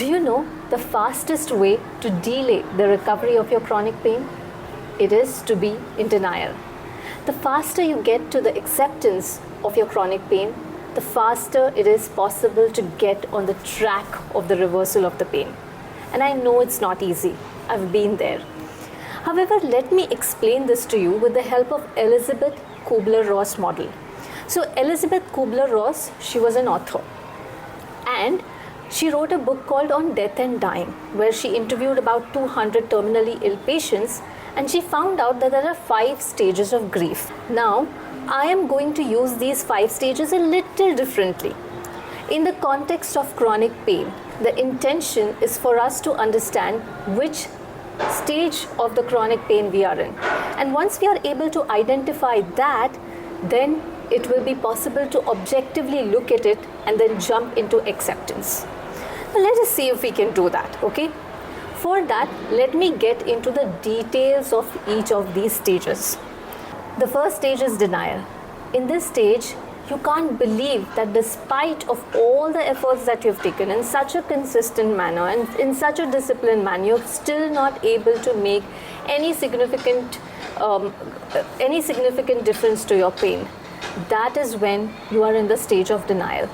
Do you know the fastest way to delay the recovery of your chronic pain? It is to be in denial. The faster you get to the acceptance of your chronic pain, the faster it is possible to get on the track of the reversal of the pain. And I know it's not easy. I've been there. However, let me explain this to you with the help of Elizabeth Kübler-Ross model. So Elizabeth Kübler-Ross, she was an author, and she wrote a book called On Death and Dying, where she interviewed about 200 terminally ill patients, and she found out that there are 5 stages of grief. Now, I am going to use these 5 stages a little differently. In the context of chronic pain, the intention is for us to understand which stage of the chronic pain we are in. And once we are able to identify that, then it will be possible to objectively look at it and then jump into acceptance. Now let us see if we can do that, okay? For that, let me get into the details of each of these stages. The first stage is denial. In this stage, you can't believe that despite of all the efforts that you've taken in such a consistent manner and in such a disciplined manner, you're still not able to make any significant difference to your pain. That is when you are in the stage of denial.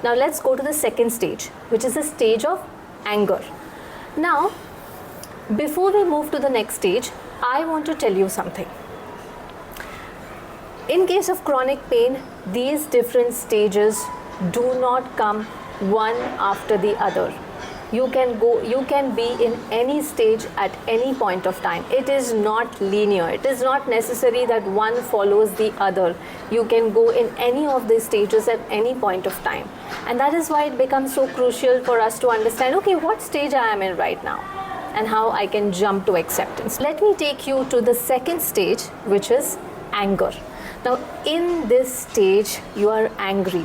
Now let's go to the second stage, which is the stage of anger. Now, before we move to the next stage, I want to tell you something. In case of chronic pain, these different stages do not come one after the other. You can be in any stage at any point of time. It is not linear. It is not necessary that one follows the other. You can go in any of these stages at any point of time. And that is why it becomes so crucial for us to understand, okay, what stage I am in right now and how I can jump to acceptance. Let me take you to the second stage, which is anger. Now, in this stage, you are angry.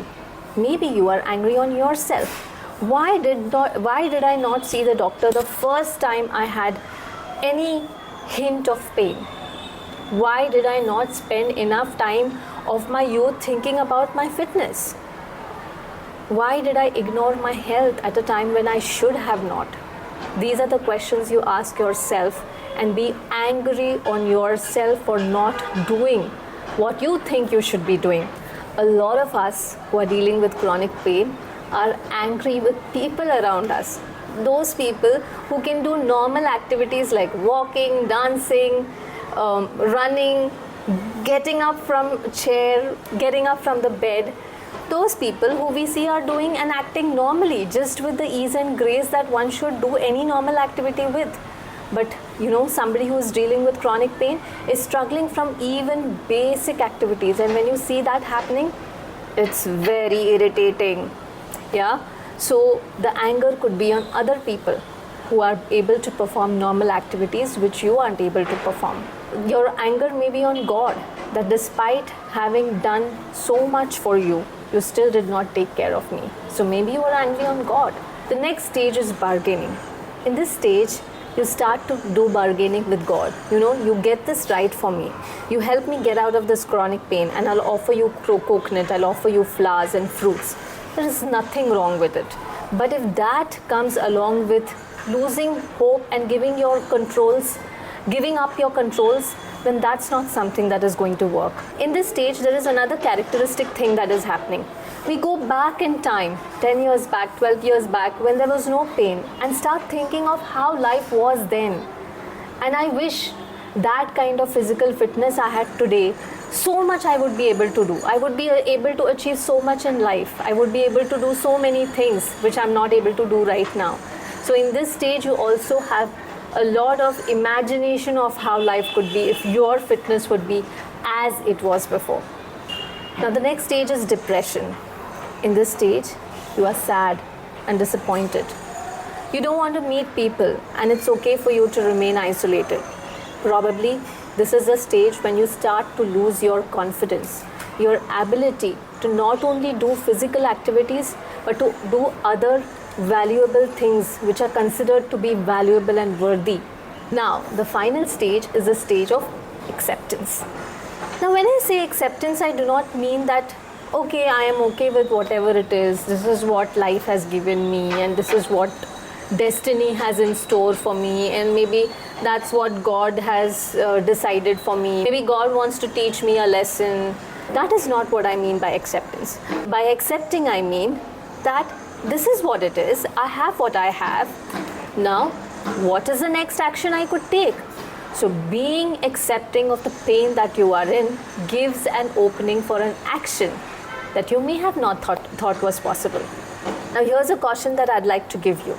Maybe you are angry on yourself. Why did I not see the doctor the first time I had any hint of pain? Why did I not spend enough time of my youth thinking about my fitness? Why did I ignore my health at a time when I should have not? These are the questions you ask yourself, and be angry on yourself for not doing what you think you should be doing. A lot of us who are dealing with chronic pain are angry with people around us. Those people who can do normal activities like walking, dancing, running, getting up from a chair, getting up from the bed. Those people who we see are doing and acting normally, just with the ease and grace that one should do any normal activity with. But somebody who is dealing with chronic pain is struggling from even basic activities, and when you see that happening, it's very irritating. Yeah, so the anger could be on other people who are able to perform normal activities which you aren't able to perform. Your anger may be on God, that despite having done so much for you, you still did not take care of me. So maybe you are angry on God. The next stage is bargaining. In this stage, you start to do bargaining with God. You get this right for me. You help me get out of this chronic pain, and I'll offer you coconut, I'll offer you flowers and fruits. There is nothing wrong with it. But if that comes along with losing hope and giving up your controls, then that's not something that is going to work. In this stage, there is another characteristic thing that is happening. We go back in time, 10 years back, 12 years back, when there was no pain, and start thinking of how life was then. And I wish that kind of physical fitness I had today, so much I would be able to do. I would be able to achieve so much in life. I would be able to do so many things which I'm not able to do right now. So in this stage, you also have a lot of imagination of how life could be if your fitness would be as it was before. Now the next stage is depression. In this stage, you are sad and disappointed. You don't want to meet people, and it's okay for you to remain isolated. Probably this is a stage when you start to lose your confidence, your ability to not only do physical activities, but to do other valuable things which are considered to be valuable and worthy. Now, the final stage is the stage of acceptance. Now, when I say acceptance, I do not mean that okay, I am okay with whatever it is. This is what life has given me, and this is what destiny has in store for me, and maybe that's what God has decided for me. Maybe God wants to teach me a lesson. That is not what I mean by acceptance. By accepting, I mean that this is what it is. I have what I have. Now, what is the next action I could take? So being accepting of the pain that you are in gives an opening for an action that you may have not thought was possible. Now here's a caution that I'd like to give you.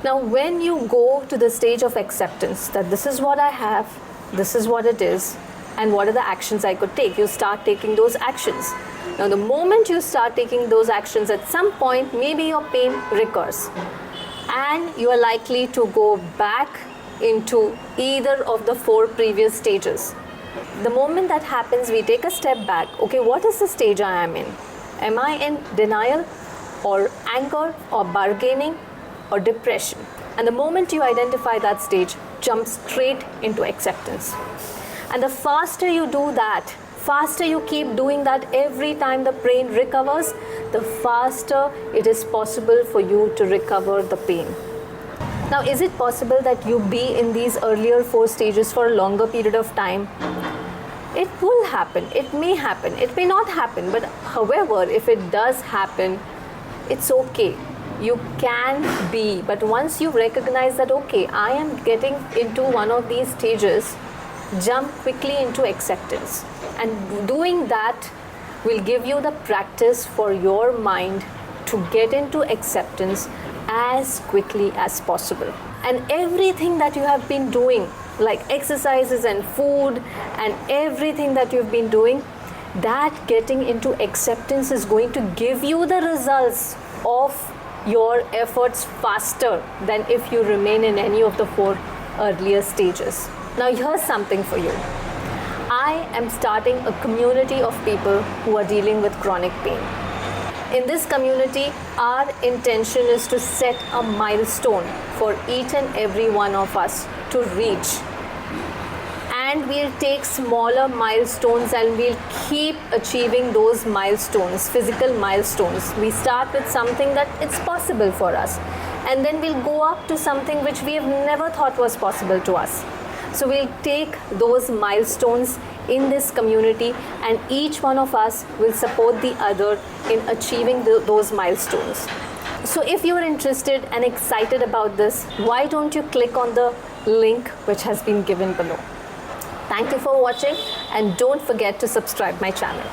Now when you go to the stage of acceptance that this is what I have, this is what it is, and what are the actions I could take, you start taking those actions. Now the moment you start taking those actions, at some point maybe your pain recurs and you are likely to go back into either of the 4 previous stages. The moment that happens, we take a step back. Okay, what is the stage I am in? Am I in denial or anger or bargaining or depression? And the moment you identify that stage, jump straight into acceptance. And the faster you do that, faster you keep doing that every time the pain recovers, the faster it is possible for you to recover the pain. Now, is it possible that you be in these earlier 4 stages for a longer period of time? It will happen. It may happen. It may not happen. But however, if it does happen, it's okay. You can be. But once you recognize that, okay, I am getting into one of these stages, jump quickly into acceptance. And doing that will give you the practice for your mind to get into acceptance as quickly as possible. And everything that you have been doing, like exercises and food and everything that you've been doing, that getting into acceptance is going to give you the results of your efforts faster than if you remain in any of the 4 earlier stages. Now here's something for you. I am starting a community of people who are dealing with chronic pain. In this community, our intention is to set a milestone for each and every one of us to reach. And we'll take smaller milestones and we'll keep achieving those milestones, physical milestones. We start with something that it's possible for us. And then we'll go up to something which we have never thought was possible to us. So we'll take those milestones in this community, and each one of us will support the other in achieving those milestones. So if you're interested and excited about this, why don't you click on the link which has been given below. Thank you for watching, and don't forget to subscribe my channel.